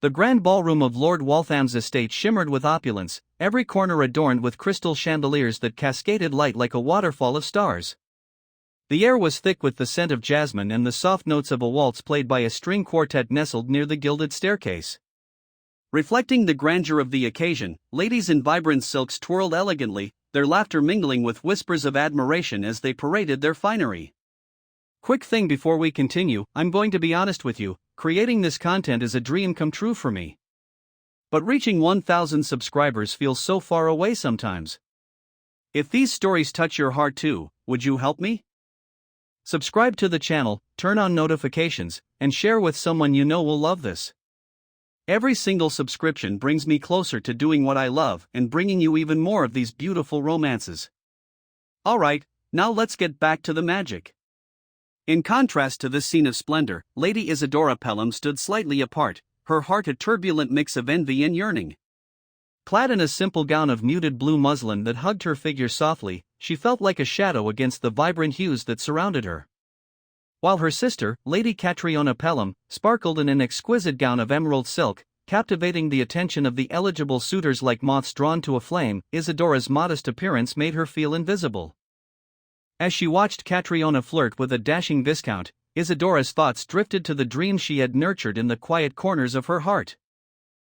The grand ballroom of Lord Waltham's estate shimmered with opulence, every corner adorned with crystal chandeliers that cascaded light like a waterfall of stars. The air was thick with the scent of jasmine and the soft notes of a waltz played by a string quartet nestled near the gilded staircase. Reflecting the grandeur of the occasion, ladies in vibrant silks twirled elegantly, their laughter mingling with whispers of admiration as they paraded their finery. Quick thing before we continue, I'm going to be honest with you, creating this content is a dream come true for me. But reaching 1,000 subscribers feels so far away sometimes. If these stories touch your heart too, would you help me? Subscribe to the channel, turn on notifications, and share with someone you know will love this. Every single subscription brings me closer to doing what I love and bringing you even more of these beautiful romances. Alright, now let's get back to the magic. In contrast to this scene of splendor, Lady Isadora Pelham stood slightly apart, her heart a turbulent mix of envy and yearning. Clad in a simple gown of muted blue muslin that hugged her figure softly, she felt like a shadow against the vibrant hues that surrounded her. While her sister, Lady Catriona Pelham, sparkled in an exquisite gown of emerald silk, captivating the attention of the eligible suitors like moths drawn to a flame, Isadora's modest appearance made her feel invisible. As she watched Catriona flirt with a dashing viscount, Isadora's thoughts drifted to the dreams she had nurtured in the quiet corners of her heart.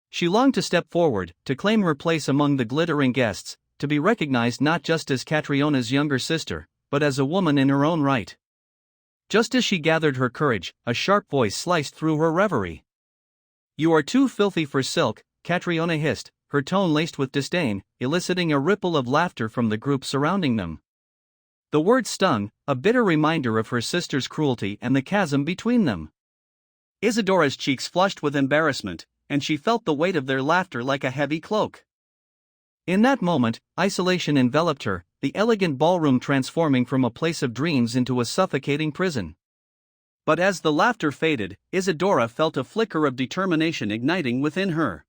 She longed to step forward, to claim her place among the glittering guests, to be recognized not just as Catriona's younger sister, but as a woman in her own right. Just as she gathered her courage, a sharp voice sliced through her reverie. "You are too filthy for silk," Catriona hissed, her tone laced with disdain, eliciting a ripple of laughter from the group surrounding them. The word stung, a bitter reminder of her sister's cruelty and the chasm between them. Isadora's cheeks flushed with embarrassment, and she felt the weight of their laughter like a heavy cloak. In that moment, isolation enveloped her, the elegant ballroom transforming from a place of dreams into a suffocating prison. But as the laughter faded, Isadora felt a flicker of determination igniting within her.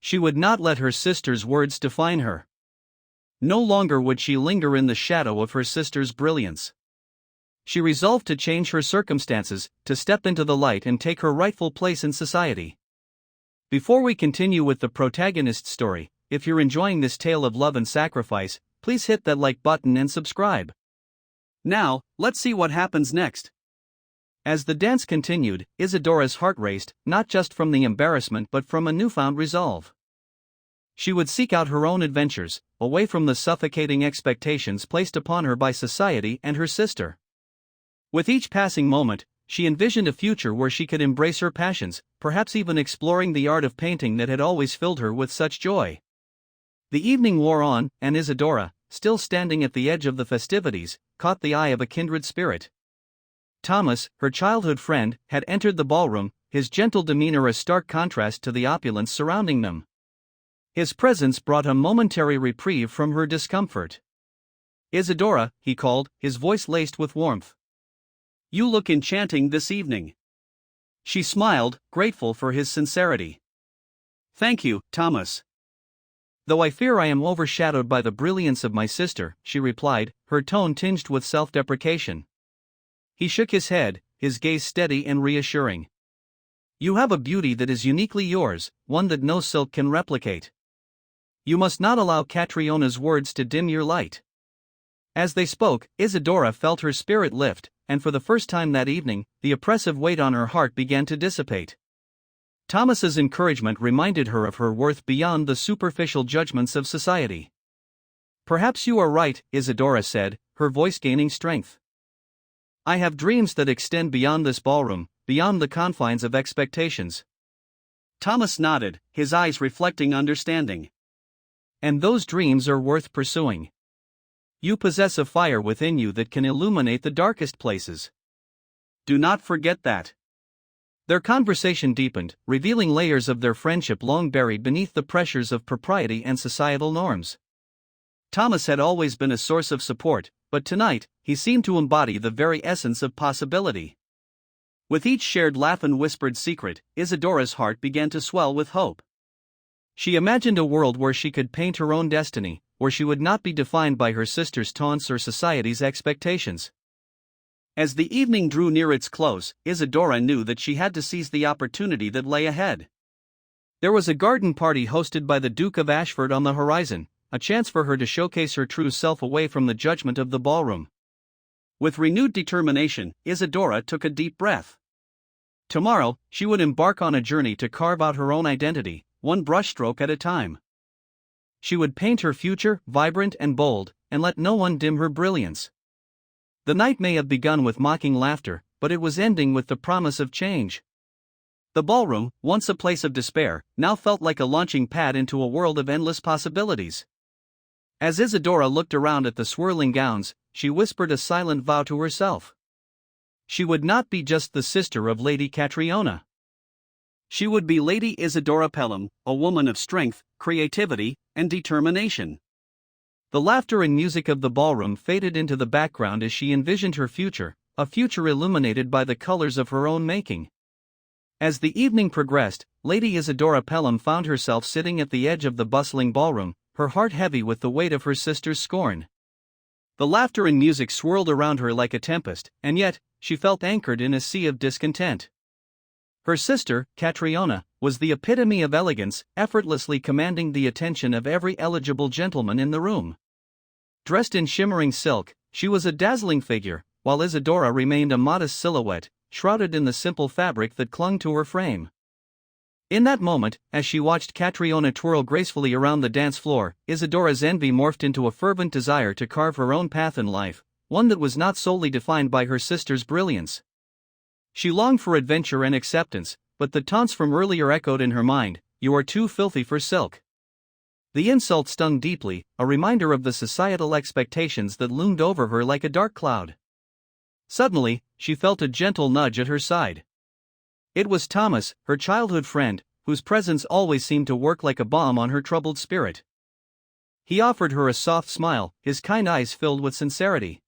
She would not let her sister's words define her. No longer would she linger in the shadow of her sister's brilliance. She resolved to change her circumstances, to step into the light and take her rightful place in society. Before we continue with the protagonist's story, if you're enjoying this tale of love and sacrifice, please hit that like button and subscribe. Now, let's see what happens next. As the dance continued, Isadora's heart raced, not just from the embarrassment but from a newfound resolve. She would seek out her own adventures, away from the suffocating expectations placed upon her by society and her sister. With each passing moment, she envisioned a future where she could embrace her passions, perhaps even exploring the art of painting that had always filled her with such joy. The evening wore on, and Isadora, still standing at the edge of the festivities, caught the eye of a kindred spirit. Thomas, her childhood friend, had entered the ballroom, his gentle demeanor a stark contrast to the opulence surrounding them. His presence brought a momentary reprieve from her discomfort. "Isadora," he called, his voice laced with warmth. "You look enchanting this evening." She smiled, grateful for his sincerity. "Thank you, Thomas. Though I fear I am overshadowed by the brilliance of my sister," she replied, her tone tinged with self-deprecation. He shook his head, his gaze steady and reassuring. "You have a beauty that is uniquely yours, one that no silk can replicate. You must not allow Catriona's words to dim your light." As they spoke, Isadora felt her spirit lift, and for the first time that evening, the oppressive weight on her heart began to dissipate. Thomas's encouragement reminded her of her worth beyond the superficial judgments of society. "Perhaps you are right," Isadora said, her voice gaining strength. "I have dreams that extend beyond this ballroom, beyond the confines of expectations." Thomas nodded, his eyes reflecting understanding. "And those dreams are worth pursuing. You possess a fire within you that can illuminate the darkest places. Do not forget that." Their conversation deepened, revealing layers of their friendship long buried beneath the pressures of propriety and societal norms. Thomas had always been a source of support, but tonight, he seemed to embody the very essence of possibility. With each shared laugh and whispered secret, Isadora's heart began to swell with hope. She imagined a world where she could paint her own destiny, where she would not be defined by her sister's taunts or society's expectations. As the evening drew near its close, Isadora knew that she had to seize the opportunity that lay ahead. There was a garden party hosted by the Duke of Ashford on the horizon, a chance for her to showcase her true self away from the judgment of the ballroom. With renewed determination, Isadora took a deep breath. Tomorrow, she would embark on a journey to carve out her own identity, one brushstroke at a time. She would paint her future, vibrant and bold, and let no one dim her brilliance. The night may have begun with mocking laughter, but it was ending with the promise of change. The ballroom, once a place of despair, now felt like a launching pad into a world of endless possibilities. As Isadora looked around at the swirling gowns, she whispered a silent vow to herself. She would not be just the sister of Lady Catriona. She would be Lady Isadora Pelham, a woman of strength, creativity, and determination. The laughter and music of the ballroom faded into the background as she envisioned her future, a future illuminated by the colors of her own making. As the evening progressed, Lady Isadora Pelham found herself sitting at the edge of the bustling ballroom, her heart heavy with the weight of her sister's scorn. The laughter and music swirled around her like a tempest, and yet, she felt anchored in a sea of discontent. Her sister, Catriona, was the epitome of elegance, effortlessly commanding the attention of every eligible gentleman in the room. Dressed in shimmering silk, she was a dazzling figure, while Isadora remained a modest silhouette, shrouded in the simple fabric that clung to her frame. In that moment, as she watched Catriona twirl gracefully around the dance floor, Isadora's envy morphed into a fervent desire to carve her own path in life, one that was not solely defined by her sister's brilliance. She longed for adventure and acceptance, but the taunts from earlier echoed in her mind, "You are too filthy for silk." The insult stung deeply, a reminder of the societal expectations that loomed over her like a dark cloud. Suddenly, she felt a gentle nudge at her side. It was Thomas, her childhood friend, whose presence always seemed to work like a balm on her troubled spirit. He offered her a soft smile, his kind eyes filled with sincerity.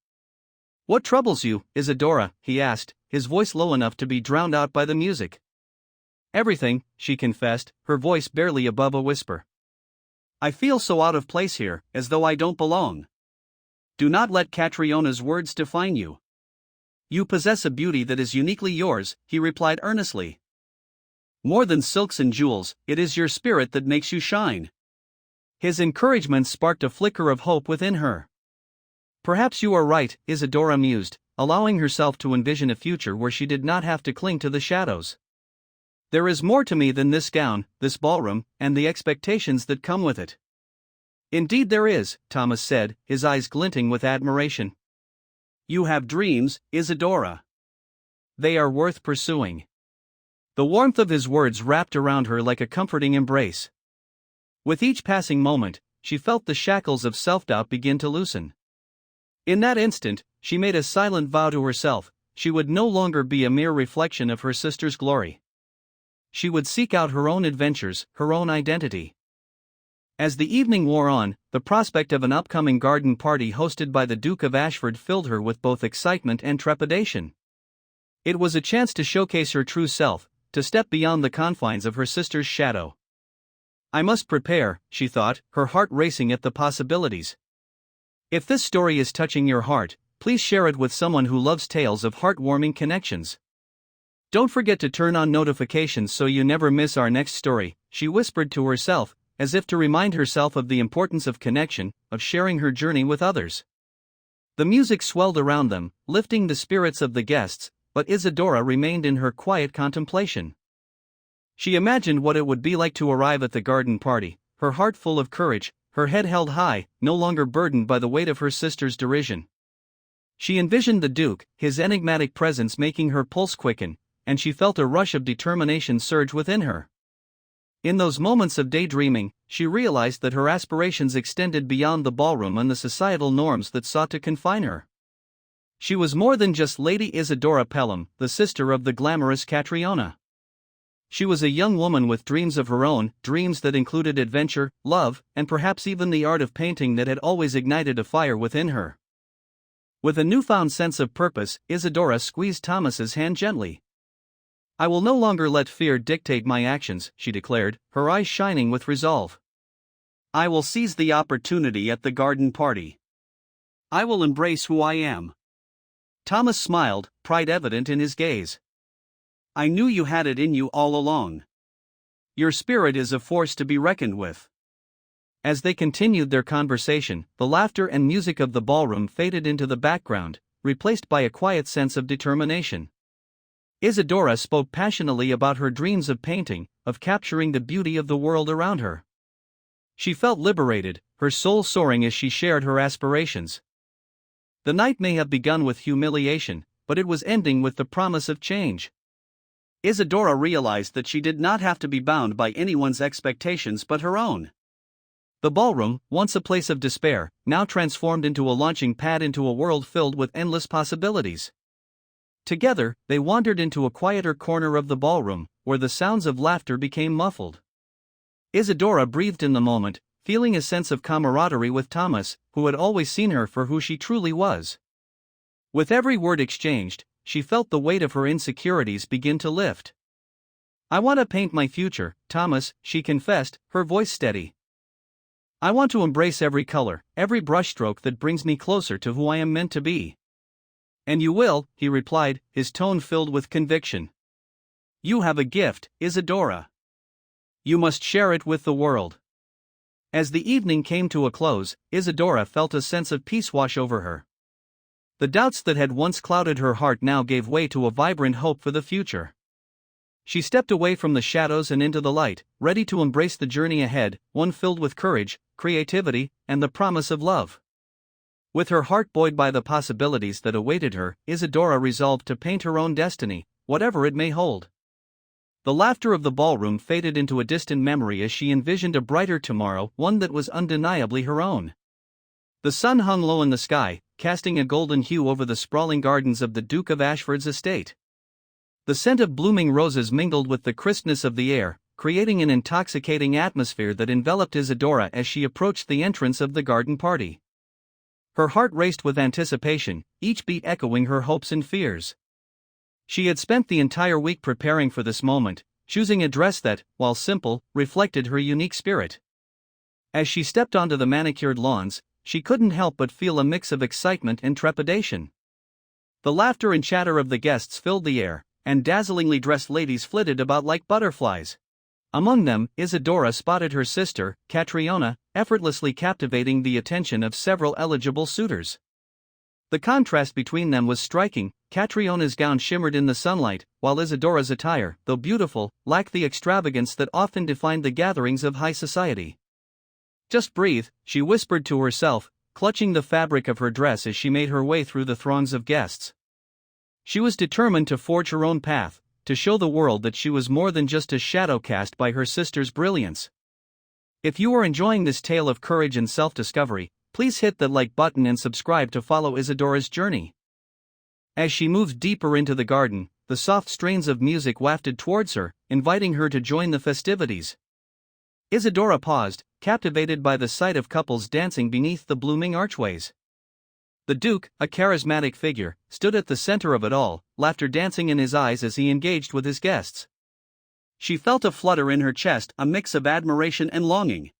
"What troubles you, Isadora?" he asked, his voice low enough to be drowned out by the music. "Everything," she confessed, her voice barely above a whisper. "I feel so out of place here, as though I don't belong." "Do not let Catriona's words define you. You possess a beauty that is uniquely yours," he replied earnestly. "More than silks and jewels, it is your spirit that makes you shine." His encouragement sparked a flicker of hope within her. "Perhaps you are right," Isadora mused, allowing herself to envision a future where she did not have to cling to the shadows. "There is more to me than this gown, this ballroom, and the expectations that come with it." "Indeed there is," Thomas said, his eyes glinting with admiration. "You have dreams, Isadora. They are worth pursuing." The warmth of his words wrapped around her like a comforting embrace. With each passing moment, she felt the shackles of self-doubt begin to loosen. In that instant, she made a silent vow to herself: she would no longer be a mere reflection of her sister's glory. She would seek out her own adventures, her own identity. As the evening wore on, the prospect of an upcoming garden party hosted by the Duke of Ashford filled her with both excitement and trepidation. It was a chance to showcase her true self, to step beyond the confines of her sister's shadow. "I must prepare," she thought, her heart racing at the possibilities. If this story is touching your heart, please share it with someone who loves tales of heartwarming connections. Don't forget to turn on notifications so you never miss our next story, she whispered to herself, as if to remind herself of the importance of connection, of sharing her journey with others. The music swelled around them, lifting the spirits of the guests, but Isadora remained in her quiet contemplation. She imagined what it would be like to arrive at the garden party, her heart full of courage, her head held high, no longer burdened by the weight of her sister's derision. She envisioned the Duke, his enigmatic presence making her pulse quicken, and she felt a rush of determination surge within her. In those moments of daydreaming, she realized that her aspirations extended beyond the ballroom and the societal norms that sought to confine her. She was more than just Lady Isadora Pelham, the sister of the glamorous Catriona. She was a young woman with dreams of her own, dreams that included adventure, love, and perhaps even the art of painting that had always ignited a fire within her. With a newfound sense of purpose, Isadora squeezed Thomas's hand gently. "I will no longer let fear dictate my actions," she declared, her eyes shining with resolve. "I will seize the opportunity at the garden party. I will embrace who I am." Thomas smiled, pride evident in his gaze. "I knew you had it in you all along." Your spirit is a force to be reckoned with." As they continued their conversation, the laughter and music of the ballroom faded into the background, replaced by a quiet sense of determination. Isadora spoke passionately about her dreams of painting, of capturing the beauty of the world around her. She felt liberated, her soul soaring as she shared her aspirations. The night may have begun with humiliation, but it was ending with the promise of change. Isadora realized that she did not have to be bound by anyone's expectations but her own. The ballroom, once a place of despair, now transformed into a launching pad into a world filled with endless possibilities. Together, they wandered into a quieter corner of the ballroom, where the sounds of laughter became muffled. Isadora breathed in the moment, feeling a sense of camaraderie with Thomas, who had always seen her for who she truly was. With every word exchanged, she felt the weight of her insecurities begin to lift. "I want to paint my future, Thomas," she confessed, her voice steady. "I want to embrace every color, every brushstroke that brings me closer to who I am meant to be." "And you will," he replied, his tone filled with conviction. "You have a gift, Isadora. You must share it with the world." As the evening came to a close, Isadora felt a sense of peace wash over her. The doubts that had once clouded her heart now gave way to a vibrant hope for the future. She stepped away from the shadows and into the light, ready to embrace the journey ahead, one filled with courage, creativity, and the promise of love. With her heart buoyed by the possibilities that awaited her, Isadora resolved to paint her own destiny, whatever it may hold. The laughter of the ballroom faded into a distant memory as she envisioned a brighter tomorrow, one that was undeniably her own. The sun hung low in the sky, casting a golden hue over the sprawling gardens of the Duke of Ashford's estate. The scent of blooming roses mingled with the crispness of the air, creating an intoxicating atmosphere that enveloped Isadora as she approached the entrance of the garden party. Her heart raced with anticipation, each beat echoing her hopes and fears. She had spent the entire week preparing for this moment, choosing a dress that, while simple, reflected her unique spirit. As she stepped onto the manicured lawns, she couldn't help but feel a mix of excitement and trepidation. The laughter and chatter of the guests filled the air, and dazzlingly dressed ladies flitted about like butterflies. Among them, Isadora spotted her sister, Catriona, effortlessly captivating the attention of several eligible suitors. The contrast between them was striking. Catriona's gown shimmered in the sunlight, while Isadora's attire, though beautiful, lacked the extravagance that often defined the gatherings of high society. "Just breathe," she whispered to herself, clutching the fabric of her dress as she made her way through the throngs of guests. She was determined to forge her own path, to show the world that she was more than just a shadow cast by her sister's brilliance. If you are enjoying this tale of courage and self-discovery, please hit the like button and subscribe to follow Isadora's journey. As she moved deeper into the garden, the soft strains of music wafted towards her, inviting her to join the festivities. Isadora paused, captivated by the sight of couples dancing beneath the blooming archways. The Duke, a charismatic figure, stood at the center of it all, laughter dancing in his eyes as he engaged with his guests. She felt a flutter in her chest, a mix of admiration and longing.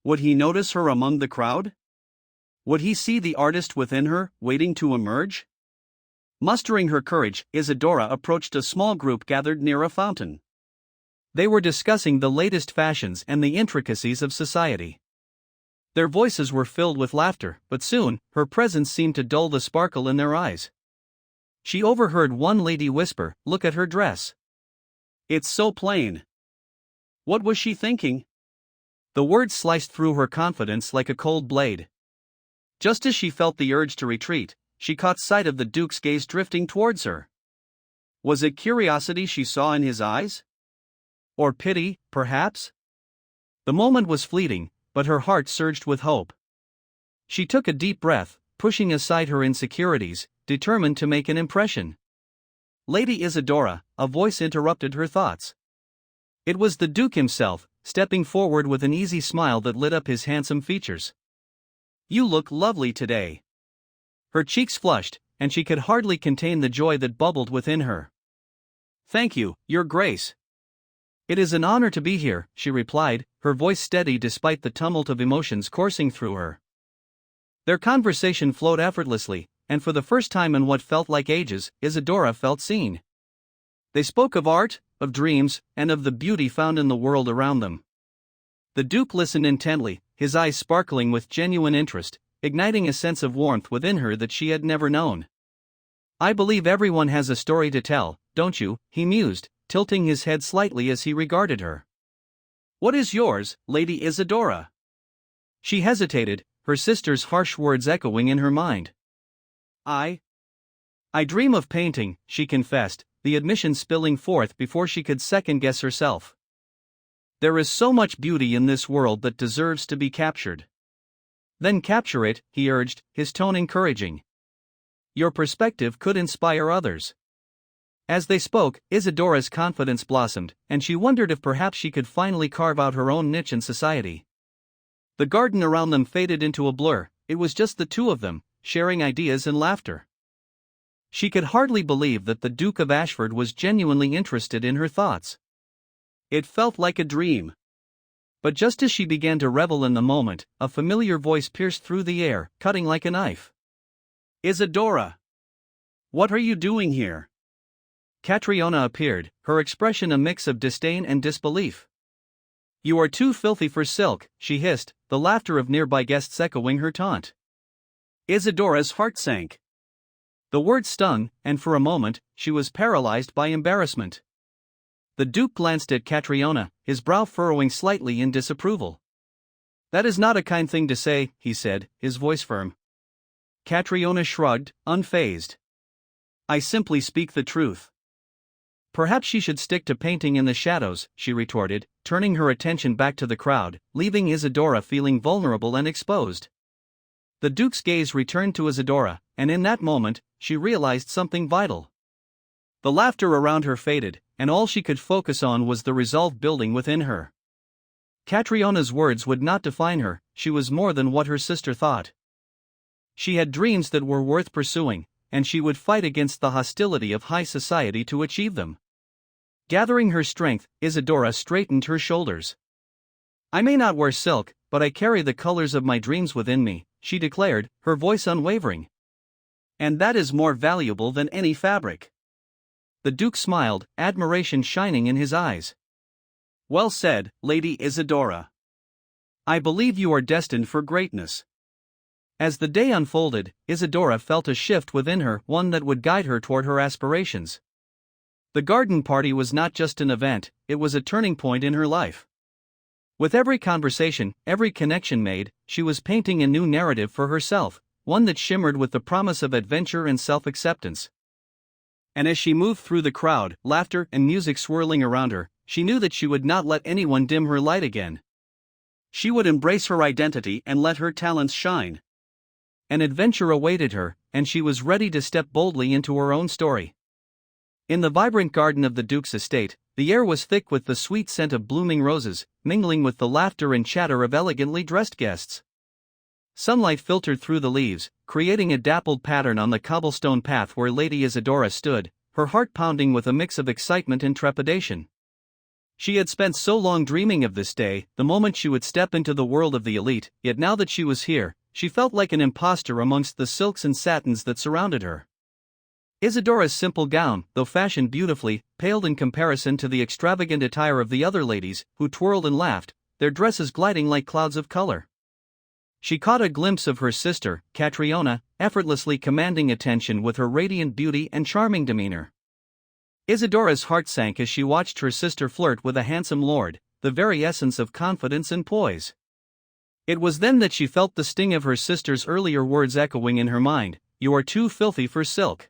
Would he notice her among the crowd? Would he see the artist within her, waiting to emerge? Mustering her courage, Isadora approached a small group gathered near a fountain. They were discussing the latest fashions and the intricacies of society. Their voices were filled with laughter, but soon, her presence seemed to dull the sparkle in their eyes. She overheard one lady whisper, "Look at her dress. It's so plain." What was she thinking? The words sliced through her confidence like a cold blade. Just as she felt the urge to retreat, she caught sight of the Duke's gaze drifting towards her. Was it curiosity she saw in his eyes? Or pity, perhaps? The moment was fleeting, but her heart surged with hope. She took a deep breath, pushing aside her insecurities, determined to make an impression. "Lady Isadora," a voice interrupted her thoughts. It was the Duke himself, stepping forward with an easy smile that lit up his handsome features. "You look lovely today." Her cheeks flushed, and she could hardly contain the joy that bubbled within her. "Thank you, Your Grace." "It is an honor to be here," she replied, her voice steady despite the tumult of emotions coursing through her. Their conversation flowed effortlessly, and for the first time in what felt like ages, Isadora felt seen. They spoke of art, of dreams, and of the beauty found in the world around them. The Duke listened intently, his eyes sparkling with genuine interest, igniting a sense of warmth within her that she had never known. "I believe everyone has a story to tell, don't you?" he mused, tilting his head slightly as he regarded her. "What is yours, Lady Isadora?" She hesitated, her sister's harsh words echoing in her mind. I dream of painting," she confessed, the admission spilling forth before she could second-guess herself. "There is so much beauty in this world that deserves to be captured." "Then capture it," he urged, his tone encouraging. "Your perspective could inspire others." As they spoke, Isadora's confidence blossomed, and she wondered if perhaps she could finally carve out her own niche in society. The garden around them faded into a blur, it was just the two of them, sharing ideas and laughter. She could hardly believe that the Duke of Ashford was genuinely interested in her thoughts. It felt like a dream. But just as she began to revel in the moment, a familiar voice pierced through the air, cutting like a knife. "Isadora! What are you doing here?" Catriona appeared, her expression a mix of disdain and disbelief. "You are too filthy for silk," she hissed, the laughter of nearby guests echoing her taunt. Isadora's heart sank. The word stung, and for a moment, she was paralyzed by embarrassment. The Duke glanced at Catriona, his brow furrowing slightly in disapproval. "That is not a kind thing to say," he said, his voice firm. Catriona shrugged, unfazed. "I simply speak the truth." "Perhaps she should stick to painting in the shadows," she retorted, turning her attention back to the crowd, leaving Isadora feeling vulnerable and exposed. The Duke's gaze returned to Isadora, and in that moment, she realized something vital. The laughter around her faded, and all she could focus on was the resolve building within her. Catriona's words would not define her, she was more than what her sister thought. She had dreams that were worth pursuing, and she would fight against the hostility of high society to achieve them. Gathering her strength, Isadora straightened her shoulders. "I may not wear silk, but I carry the colors of my dreams within me," she declared, her voice unwavering. "And that is more valuable than any fabric." The Duke smiled, admiration shining in his eyes. "Well said, Lady Isadora. I believe you are destined for greatness." As the day unfolded, Isadora felt a shift within her, one that would guide her toward her aspirations. The garden party was not just an event, it was a turning point in her life. With every conversation, every connection made, she was painting a new narrative for herself, one that shimmered with the promise of adventure and self-acceptance. And as she moved through the crowd, laughter and music swirling around her, she knew that she would not let anyone dim her light again. She would embrace her identity and let her talents shine. An adventure awaited her, and she was ready to step boldly into her own story. In the vibrant garden of the Duke's estate, the air was thick with the sweet scent of blooming roses, mingling with the laughter and chatter of elegantly dressed guests. Sunlight filtered through the leaves, creating a dappled pattern on the cobblestone path where Lady Isadora stood, her heart pounding with a mix of excitement and trepidation. She had spent so long dreaming of this day, the moment she would step into the world of the elite, yet now that she was here, she felt like an imposter amongst the silks and satins that surrounded her. Isadora's simple gown, though fashioned beautifully, paled in comparison to the extravagant attire of the other ladies, who twirled and laughed, their dresses gliding like clouds of color. She caught a glimpse of her sister, Catriona, effortlessly commanding attention with her radiant beauty and charming demeanor. Isadora's heart sank as she watched her sister flirt with a handsome lord, the very essence of confidence and poise. It was then that she felt the sting of her sister's earlier words echoing in her mind, "You are too filthy for silk."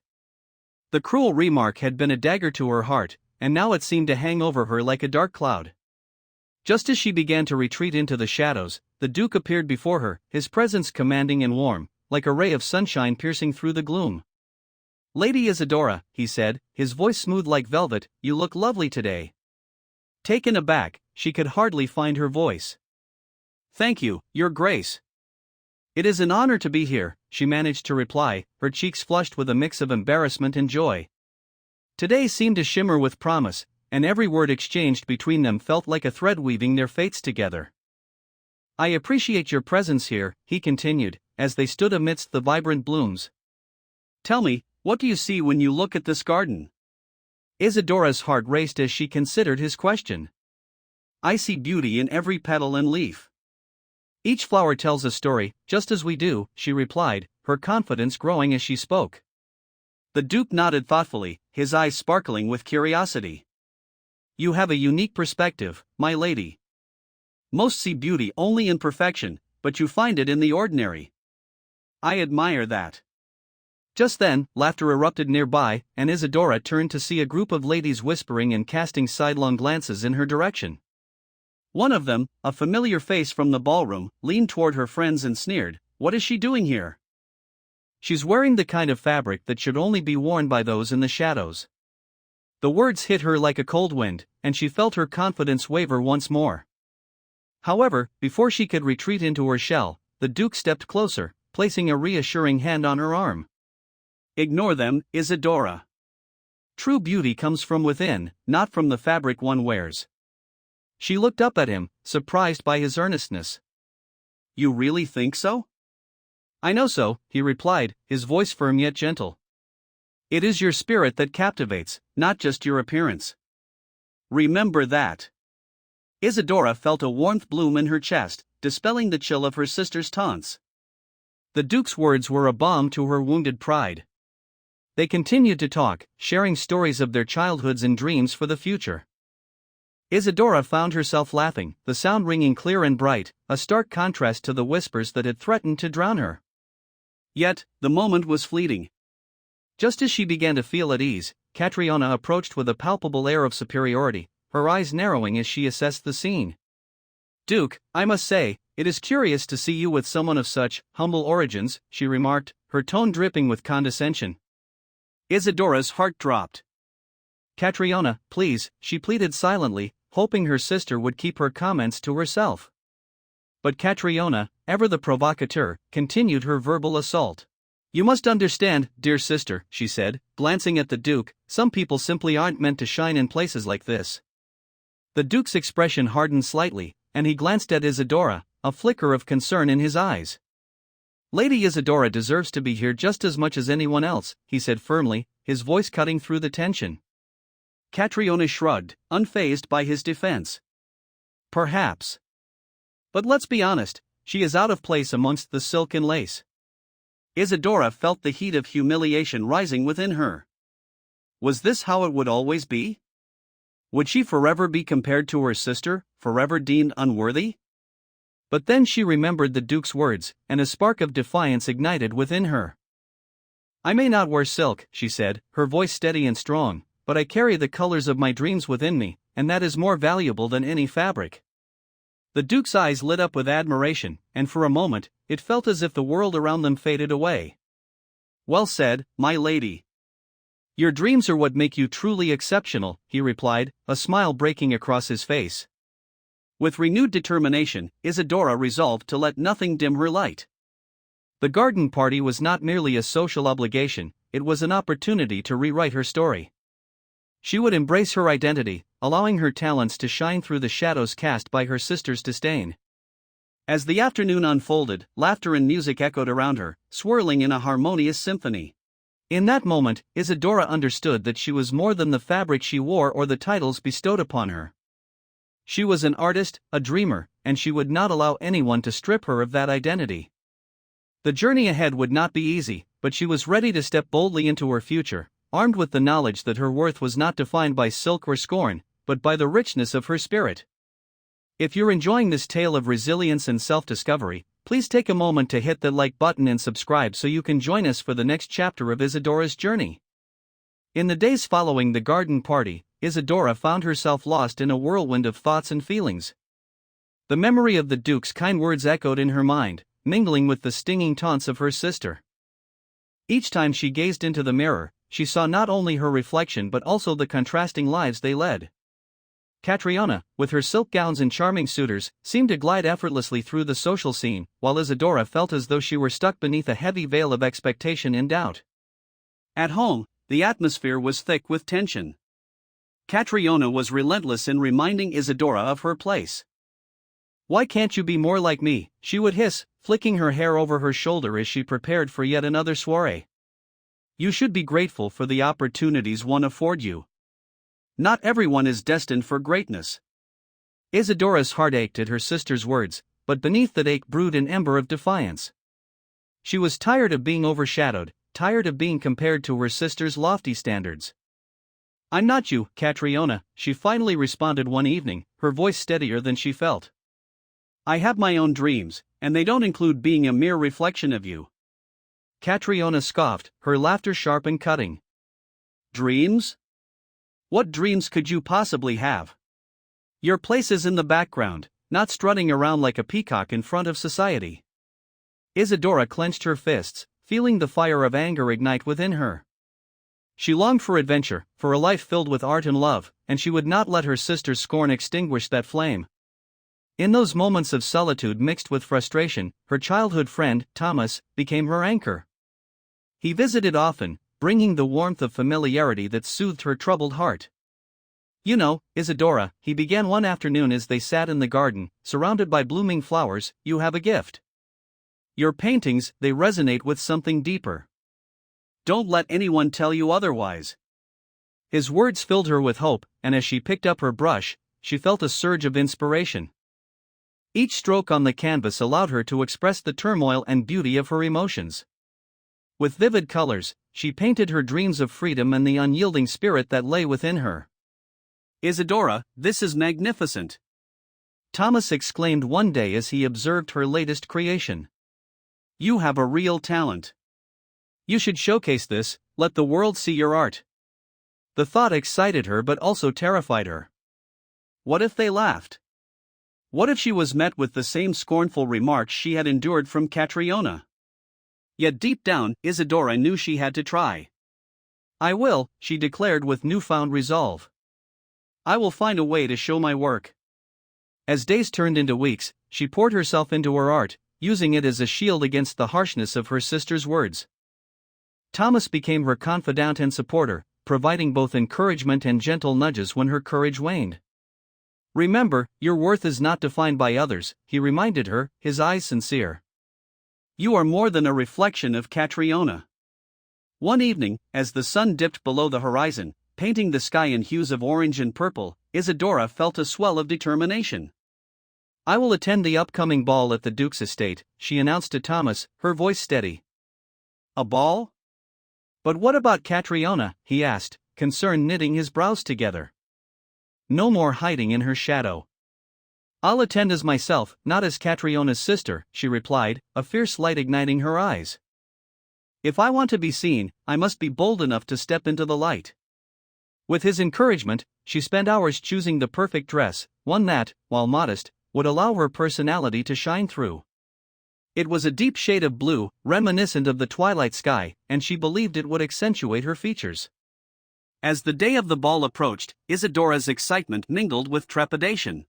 The cruel remark had been a dagger to her heart, and now it seemed to hang over her like a dark cloud. Just as she began to retreat into the shadows, the Duke appeared before her, his presence commanding and warm, like a ray of sunshine piercing through the gloom. "Lady Isadora," he said, his voice smooth like velvet, "you look lovely today." Taken aback, she could hardly find her voice. "Thank you, Your Grace. It is an honor to be here," she managed to reply, her cheeks flushed with a mix of embarrassment and joy. Today seemed to shimmer with promise, and every word exchanged between them felt like a thread weaving their fates together. "I appreciate your presence here," he continued, as they stood amidst the vibrant blooms. "Tell me, what do you see when you look at this garden?" Isadora's heart raced as she considered his question. I see beauty in every petal and leaf. Each flower tells a story, just as we do, she replied, her confidence growing as she spoke. The Duke nodded thoughtfully, his eyes sparkling with curiosity. You have a unique perspective, my lady. Most see beauty only in perfection, but you find it in the ordinary. I admire that. Just then, laughter erupted nearby, and Isadora turned to see a group of ladies whispering and casting sidelong glances in her direction. One of them, a familiar face from the ballroom, leaned toward her friends and sneered, "What is she doing here?" "She's wearing the kind of fabric that should only be worn by those in the shadows." The words hit her like a cold wind, and she felt her confidence waver once more. However, before she could retreat into her shell, the Duke stepped closer, placing a reassuring hand on her arm. Ignore them, Isadora. True beauty comes from within, not from the fabric one wears. She looked up at him, surprised by his earnestness. You really think so? I know so, he replied, his voice firm yet gentle. It is your spirit that captivates, not just your appearance. Remember that. Isadora felt a warmth bloom in her chest, dispelling the chill of her sister's taunts. The Duke's words were a balm to her wounded pride. They continued to talk, sharing stories of their childhoods and dreams for the future. Isadora found herself laughing, the sound ringing clear and bright, a stark contrast to the whispers that had threatened to drown her. Yet, the moment was fleeting. Just as she began to feel at ease, Catriona approached with a palpable air of superiority, her eyes narrowing as she assessed the scene. Duke, I must say, it is curious to see you with someone of such humble origins, she remarked, her tone dripping with condescension. Isadora's heart dropped. Catriona, please, she pleaded silently, hoping her sister would keep her comments to herself. But Catriona, ever the provocateur, continued her verbal assault. You must understand, dear sister, she said, glancing at the Duke, some people simply aren't meant to shine in places like this. The Duke's expression hardened slightly, and he glanced at Isadora, a flicker of concern in his eyes. Lady Isadora deserves to be here just as much as anyone else, he said firmly, his voice cutting through the tension. Catriona shrugged, unfazed by his defense. Perhaps. But let's be honest, she is out of place amongst the silk and lace. Isadora felt the heat of humiliation rising within her. Was this how it would always be? Would she forever be compared to her sister, forever deemed unworthy? But then she remembered the Duke's words, and a spark of defiance ignited within her. I may not wear silk, she said, her voice steady and strong, but I carry the colors of my dreams within me, and that is more valuable than any fabric. The Duke's eyes lit up with admiration, and for a moment, it felt as if the world around them faded away. Well said, my lady. Your dreams are what make you truly exceptional, he replied, a smile breaking across his face. With renewed determination, Isadora resolved to let nothing dim her light. The garden party was not merely a social obligation, it was an opportunity to rewrite her story. She would embrace her identity, allowing her talents to shine through the shadows cast by her sister's disdain. As the afternoon unfolded, laughter and music echoed around her, swirling in a harmonious symphony. In that moment, Isadora understood that she was more than the fabric she wore or the titles bestowed upon her. She was an artist, a dreamer, and she would not allow anyone to strip her of that identity. The journey ahead would not be easy, but she was ready to step boldly into her future, armed with the knowledge that her worth was not defined by silk or scorn, but by the richness of her spirit. If you're enjoying this tale of resilience and self-discovery, please take a moment to hit the like button and subscribe so you can join us for the next chapter of Isadora's journey. In the days following the garden party, Isadora found herself lost in a whirlwind of thoughts and feelings. The memory of the Duke's kind words echoed in her mind, mingling with the stinging taunts of her sister. Each time she gazed into the mirror, she saw not only her reflection but also the contrasting lives they led. Catriona, with her silk gowns and charming suitors, seemed to glide effortlessly through the social scene, while Isadora felt as though she were stuck beneath a heavy veil of expectation and doubt. At home, the atmosphere was thick with tension. Catriona was relentless in reminding Isadora of her place. Why can't you be more like me, she would hiss, flicking her hair over her shoulder as she prepared for yet another soiree. You should be grateful for the opportunities one afford you. Not everyone is destined for greatness. Isadora's heart ached at her sister's words, but beneath that ache brewed an ember of defiance. She was tired of being overshadowed, tired of being compared to her sister's lofty standards. "I'm not you, Catriona," she finally responded one evening, her voice steadier than she felt. "I have my own dreams, and they don't include being a mere reflection of you." Catriona scoffed, her laughter sharp and cutting. "Dreams? What dreams could you possibly have? Your place is in the background, not strutting around like a peacock in front of society." Isadora clenched her fists, feeling the fire of anger ignite within her. She longed for adventure, for a life filled with art and love, and she would not let her sister's scorn extinguish that flame. In those moments of solitude mixed with frustration, her childhood friend, Thomas, became her anchor. He visited often, bringing the warmth of familiarity that soothed her troubled heart. "You know, Isadora," he began one afternoon as they sat in the garden, surrounded by blooming flowers, "you have a gift. Your paintings, they resonate with something deeper. Don't let anyone tell you otherwise." His words filled her with hope, and as she picked up her brush, she felt a surge of inspiration. Each stroke on the canvas allowed her to express the turmoil and beauty of her emotions. With vivid colors, she painted her dreams of freedom and the unyielding spirit that lay within her. "Isadora, this is magnificent!" Thomas exclaimed one day as he observed her latest creation. "You have a real talent. You should showcase this, let the world see your art." The thought excited her but also terrified her. What if they laughed? What if she was met with the same scornful remarks she had endured from Catriona? Yet deep down, Isadora knew she had to try. "I will," she declared with newfound resolve. "I will find a way to show my work." As days turned into weeks, she poured herself into her art, using it as a shield against the harshness of her sister's words. Thomas became her confidant and supporter, providing both encouragement and gentle nudges when her courage waned. "Remember, your worth is not defined by others," he reminded her, his eyes sincere. "You are more than a reflection of Catriona." One evening, as the sun dipped below the horizon, painting the sky in hues of orange and purple, Isadora felt a swell of determination. "I will attend the upcoming ball at the Duke's estate," she announced to Thomas, her voice steady. "A ball? But what about Catriona?" he asked, concern knitting his brows together. No more hiding in her shadow. "I'll attend as myself, not as Catriona's sister," she replied, a fierce light igniting her eyes. "If I want to be seen, I must be bold enough to step into the light." With his encouragement, she spent hours choosing the perfect dress, one that, while modest, would allow her personality to shine through. It was a deep shade of blue, reminiscent of the twilight sky, and she believed it would accentuate her features. As the day of the ball approached, Isadora's excitement mingled with trepidation.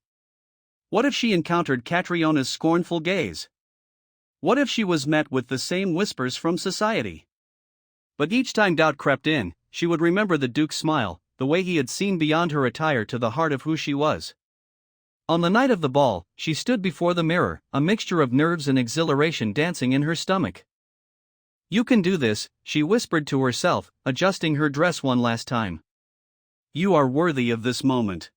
What if she encountered Catriona's scornful gaze? What if she was met with the same whispers from society? But each time doubt crept in, she would remember the Duke's smile, the way he had seen beyond her attire to the heart of who she was. On the night of the ball, she stood before the mirror, a mixture of nerves and exhilaration dancing in her stomach. "You can do this," she whispered to herself, adjusting her dress one last time. "You are worthy of this moment."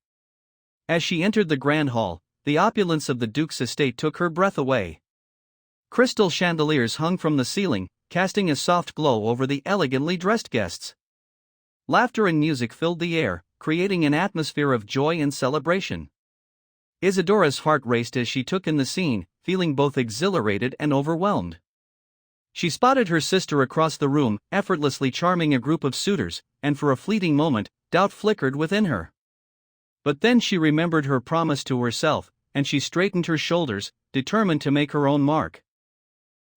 As she entered the grand hall, the opulence of the Duke's estate took her breath away. Crystal chandeliers hung from the ceiling, casting a soft glow over the elegantly dressed guests. Laughter and music filled the air, creating an atmosphere of joy and celebration. Isadora's heart raced as she took in the scene, feeling both exhilarated and overwhelmed. She spotted her sister across the room, effortlessly charming a group of suitors, and for a fleeting moment, doubt flickered within her. But then she remembered her promise to herself, and she straightened her shoulders, determined to make her own mark.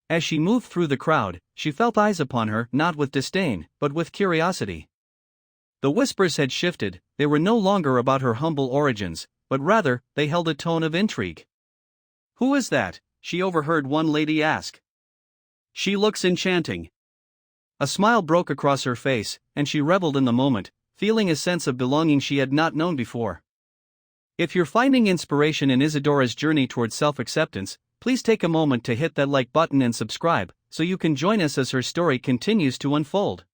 As she moved through the crowd, she felt eyes upon her, not with disdain, but with curiosity. The whispers had shifted, they were no longer about her humble origins, but rather, they held a tone of intrigue. "Who is that?" she overheard one lady ask. "She looks enchanting." A smile broke across her face, and she reveled in the moment, feeling a sense of belonging she had not known before. If you're finding inspiration in Isadora's journey towards self-acceptance, please take a moment to hit that like button and subscribe, so you can join us as her story continues to unfold.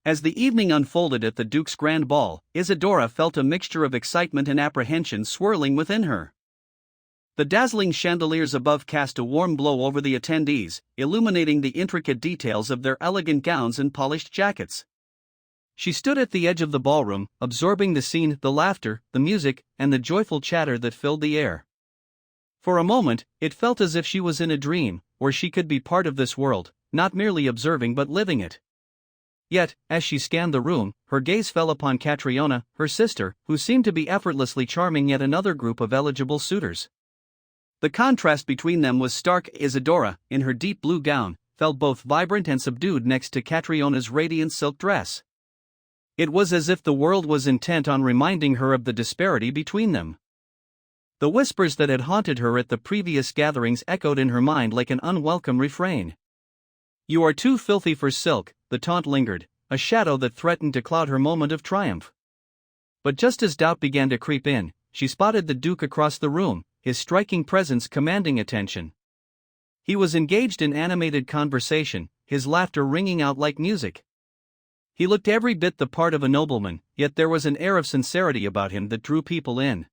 As the evening unfolded at the Duke's grand ball, Isadora felt a mixture of excitement and apprehension swirling within her. The dazzling chandeliers above cast a warm glow over the attendees, illuminating the intricate details of their elegant gowns and polished jackets. She stood at the edge of the ballroom, absorbing the scene, the laughter, the music, and the joyful chatter that filled the air. For a moment, it felt as if she was in a dream, where she could be part of this world, not merely observing but living it. Yet, as she scanned the room, her gaze fell upon Catriona, her sister, who seemed to be effortlessly charming yet another group of eligible suitors. The contrast between them was stark. Isadora, in her deep blue gown, felt both vibrant and subdued next to Catriona's radiant silk dress. It was as if the world was intent on reminding her of the disparity between them. The whispers that had haunted her at the previous gatherings echoed in her mind like an unwelcome refrain. "You are too filthy for silk," the taunt lingered, a shadow that threatened to cloud her moment of triumph. But just as doubt began to creep in, she spotted the Duke across the room, his striking presence commanding attention. He was engaged in animated conversation, his laughter ringing out like music. He looked every bit the part of a nobleman, yet there was an air of sincerity about him that drew people in.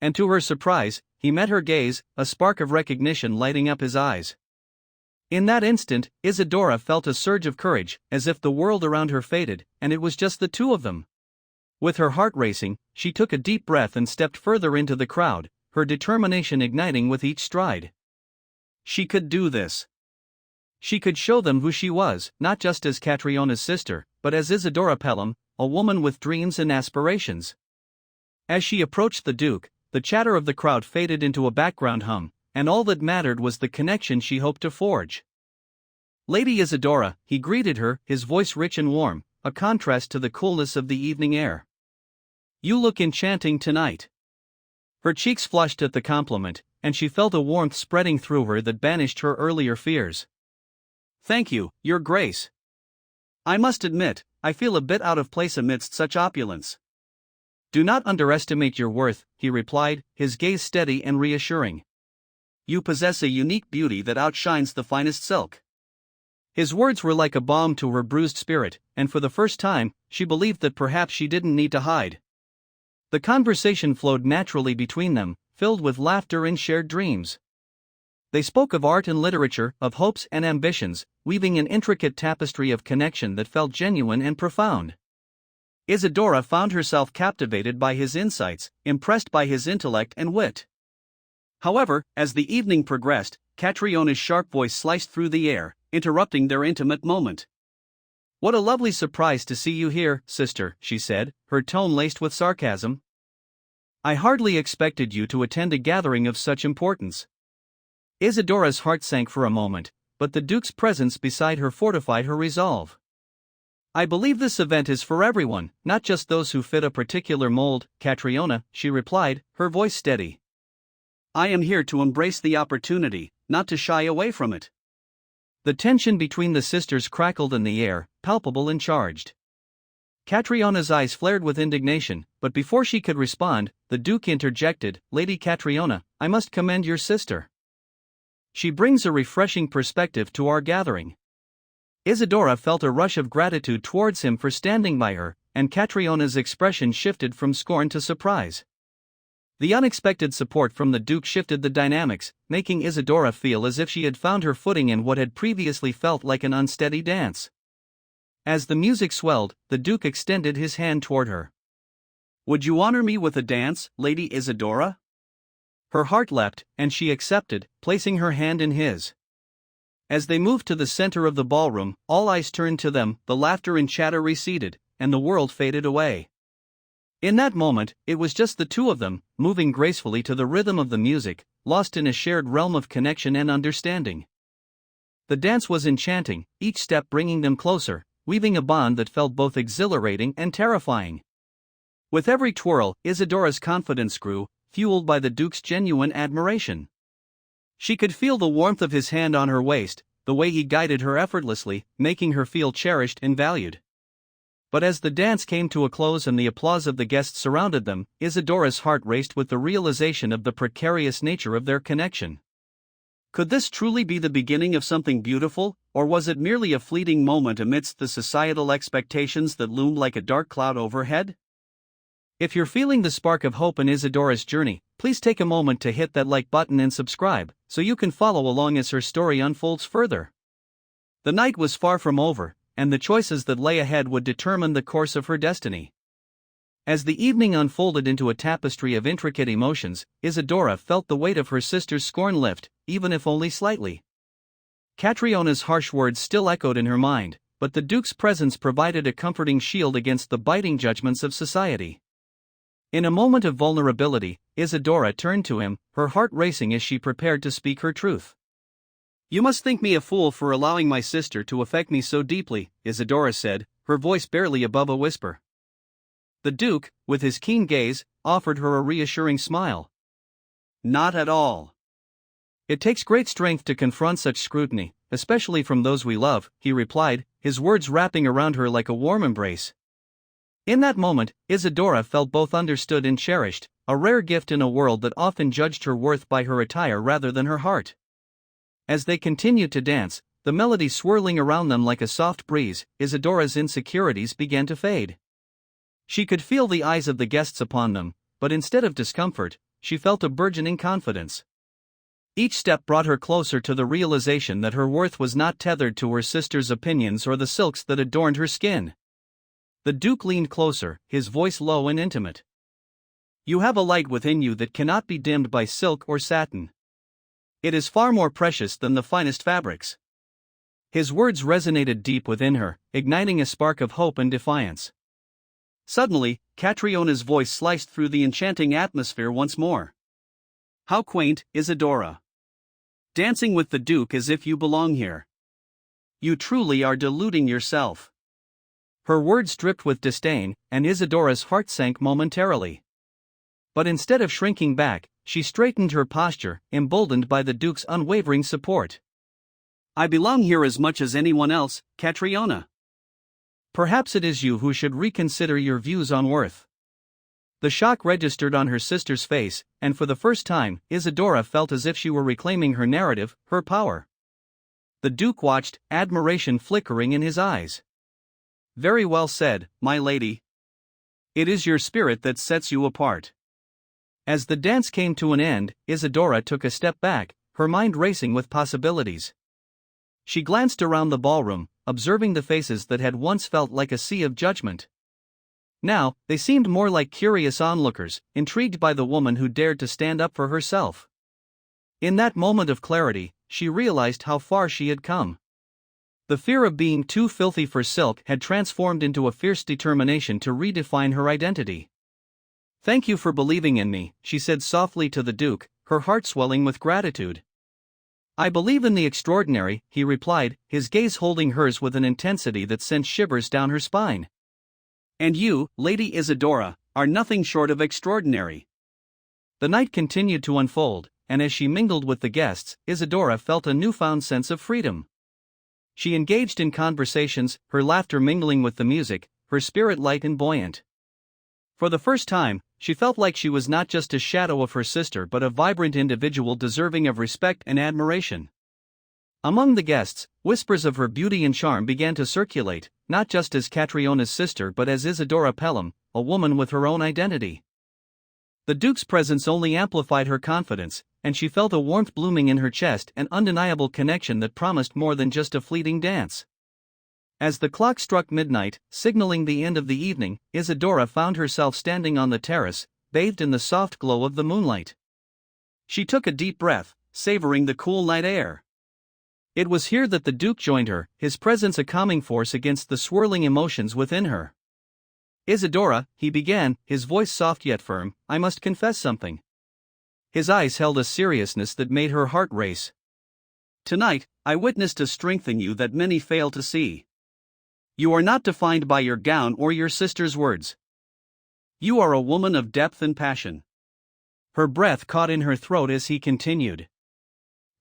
And to her surprise, he met her gaze, a spark of recognition lighting up his eyes. In that instant, Isadora felt a surge of courage, as if the world around her faded, and it was just the two of them. With her heart racing, she took a deep breath and stepped further into the crowd, her determination igniting with each stride. She could do this. She could show them who she was, not just as Catriona's sister, but as Isadora Pelham, a woman with dreams and aspirations. As she approached the Duke, the chatter of the crowd faded into a background hum, and all that mattered was the connection she hoped to forge. "Lady Isadora," he greeted her, his voice rich and warm, a contrast to the coolness of the evening air. "You look enchanting tonight." Her cheeks flushed at the compliment, and she felt a warmth spreading through her that banished her earlier fears. "Thank you, Your Grace. I must admit, I feel a bit out of place amidst such opulence." "Do not underestimate your worth," he replied, his gaze steady and reassuring. "You possess a unique beauty that outshines the finest silk." His words were like a balm to her bruised spirit, and for the first time, she believed that perhaps she didn't need to hide. The conversation flowed naturally between them, filled with laughter and shared dreams. They spoke of art and literature, of hopes and ambitions, weaving an intricate tapestry of connection that felt genuine and profound. Isadora found herself captivated by his insights, impressed by his intellect and wit. However, as the evening progressed, Catriona's sharp voice sliced through the air, interrupting their intimate moment. "What a lovely surprise to see you here, sister," she said, her tone laced with sarcasm. "I hardly expected you to attend a gathering of such importance." Isadora's heart sank for a moment, but the Duke's presence beside her fortified her resolve. "I believe this event is for everyone, not just those who fit a particular mold, Catriona," she replied, her voice steady. "I am here to embrace the opportunity, not to shy away from it." The tension between the sisters crackled in the air, palpable and charged. Catriona's eyes flared with indignation, but before she could respond, the Duke interjected, "Lady Catriona, I must commend your sister. She brings a refreshing perspective to our gathering." Isadora felt a rush of gratitude towards him for standing by her, and Catriona's expression shifted from scorn to surprise. The unexpected support from the Duke shifted the dynamics, making Isadora feel as if she had found her footing in what had previously felt like an unsteady dance. As the music swelled, the Duke extended his hand toward her. "Would you honor me with a dance, Lady Isadora?" Her heart leapt, and she accepted, placing her hand in his. As they moved to the center of the ballroom, all eyes turned to them, the laughter and chatter receded, and the world faded away. In that moment, it was just the two of them, moving gracefully to the rhythm of the music, lost in a shared realm of connection and understanding. The dance was enchanting, each step bringing them closer, weaving a bond that felt both exhilarating and terrifying. With every twirl, Isadora's confidence grew, fueled by the Duke's genuine admiration. She could feel the warmth of his hand on her waist, the way he guided her effortlessly, making her feel cherished and valued. But as the dance came to a close and the applause of the guests surrounded them, Isadora's heart raced with the realization of the precarious nature of their connection. Could this truly be the beginning of something beautiful, or was it merely a fleeting moment amidst the societal expectations that loomed like a dark cloud overhead? If you're feeling the spark of hope in Isadora's journey, please take a moment to hit that like button and subscribe, so you can follow along as her story unfolds further. The night was far from over, and the choices that lay ahead would determine the course of her destiny. As the evening unfolded into a tapestry of intricate emotions, Isadora felt the weight of her sister's scorn lift, even if only slightly. Catriona's harsh words still echoed in her mind, but the Duke's presence provided a comforting shield against the biting judgments of society. In a moment of vulnerability, Isadora turned to him, her heart racing as she prepared to speak her truth. "You must think me a fool for allowing my sister to affect me so deeply," Isadora said, her voice barely above a whisper. The Duke, with his keen gaze, offered her a reassuring smile. "Not at all. It takes great strength to confront such scrutiny, especially from those we love," he replied, his words wrapping around her like a warm embrace. In that moment, Isadora felt both understood and cherished, a rare gift in a world that often judged her worth by her attire rather than her heart. As they continued to dance, the melody swirling around them like a soft breeze, Isadora's insecurities began to fade. She could feel the eyes of the guests upon them, but instead of discomfort, she felt a burgeoning confidence. Each step brought her closer to the realization that her worth was not tethered to her sister's opinions or the silks that adorned her skin. The Duke leaned closer, his voice low and intimate. "You have a light within you that cannot be dimmed by silk or satin. It is far more precious than the finest fabrics." His words resonated deep within her, igniting a spark of hope and defiance. Suddenly, Catriona's voice sliced through the enchanting atmosphere once more. "How quaint, Isadora. Dancing with the Duke as if you belong here. You truly are deluding yourself." Her words dripped with disdain, and Isadora's heart sank momentarily. But instead of shrinking back, she straightened her posture, emboldened by the Duke's unwavering support. "I belong here as much as anyone else, Catriona. Perhaps it is you who should reconsider your views on worth." The shock registered on her sister's face, and for the first time, Isadora felt as if she were reclaiming her narrative, her power. The Duke watched, admiration flickering in his eyes. "Very well said, my lady. It is your spirit that sets you apart." As the dance came to an end, Isadora took a step back, her mind racing with possibilities. She glanced around the ballroom, observing the faces that had once felt like a sea of judgment. Now, they seemed more like curious onlookers, intrigued by the woman who dared to stand up for herself. In that moment of clarity, she realized how far she had come. The fear of being too filthy for silk had transformed into a fierce determination to redefine her identity. "Thank you for believing in me," she said softly to the Duke, her heart swelling with gratitude. "I believe in the extraordinary," he replied, his gaze holding hers with an intensity that sent shivers down her spine. "And you, Lady Isadora, are nothing short of extraordinary." The night continued to unfold, and as she mingled with the guests, Isadora felt a newfound sense of freedom. She engaged in conversations, her laughter mingling with the music, her spirit light and buoyant. For the first time, she felt like she was not just a shadow of her sister but a vibrant individual deserving of respect and admiration. Among the guests, whispers of her beauty and charm began to circulate, not just as Catriona's sister but as Isadora Pelham, a woman with her own identity. The Duke's presence only amplified her confidence, and she felt a warmth blooming in her chest, an undeniable connection that promised more than just a fleeting dance. As the clock struck midnight, signaling the end of the evening, Isadora found herself standing on the terrace, bathed in the soft glow of the moonlight. She took a deep breath, savoring the cool night air. It was here that the Duke joined her, his presence a calming force against the swirling emotions within her. "Isadora," he began, his voice soft yet firm, "I must confess something." His eyes held a seriousness that made her heart race. "Tonight, I witnessed a strength in you that many fail to see. You are not defined by your gown or your sister's words. You are a woman of depth and passion." Her breath caught in her throat as he continued.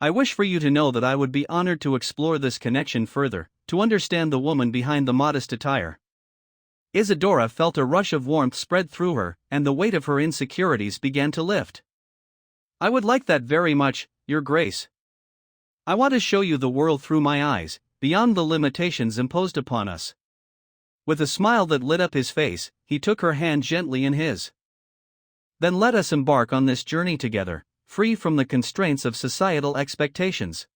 "I wish for you to know that I would be honored to explore this connection further, to understand the woman behind the modest attire." Isadora felt a rush of warmth spread through her, and the weight of her insecurities began to lift. "I would like that very much, Your Grace. I want to show you the world through my eyes, beyond the limitations imposed upon us. With a smile that lit up his face, he took her hand gently in his. Then let us embark on this journey together, free from the constraints of societal expectations.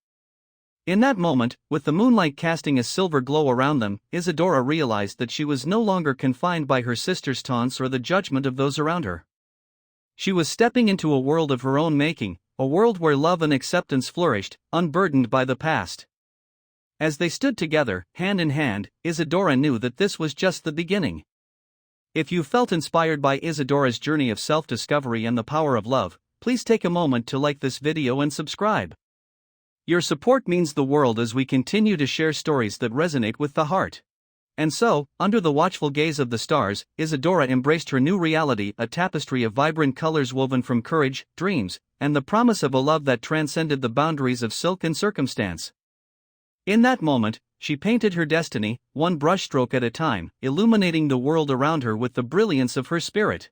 In that moment, with the moonlight casting a silver glow around them, Isadora realized that she was no longer confined by her sister's taunts or the judgment of those around her. She was stepping into a world of her own making, a world where love and acceptance flourished, unburdened by the past. As they stood together, hand in hand, Isadora knew that this was just the beginning. If you felt inspired by Isadora's journey of self-discovery and the power of love, please take a moment to like this video and subscribe. Your support means the world as we continue to share stories that resonate with the heart. And so, under the watchful gaze of the stars, Isadora embraced her new reality, a tapestry of vibrant colors woven from courage, dreams, and the promise of a love that transcended the boundaries of silk and circumstance. In that moment, she painted her destiny, one brushstroke at a time, illuminating the world around her with the brilliance of her spirit.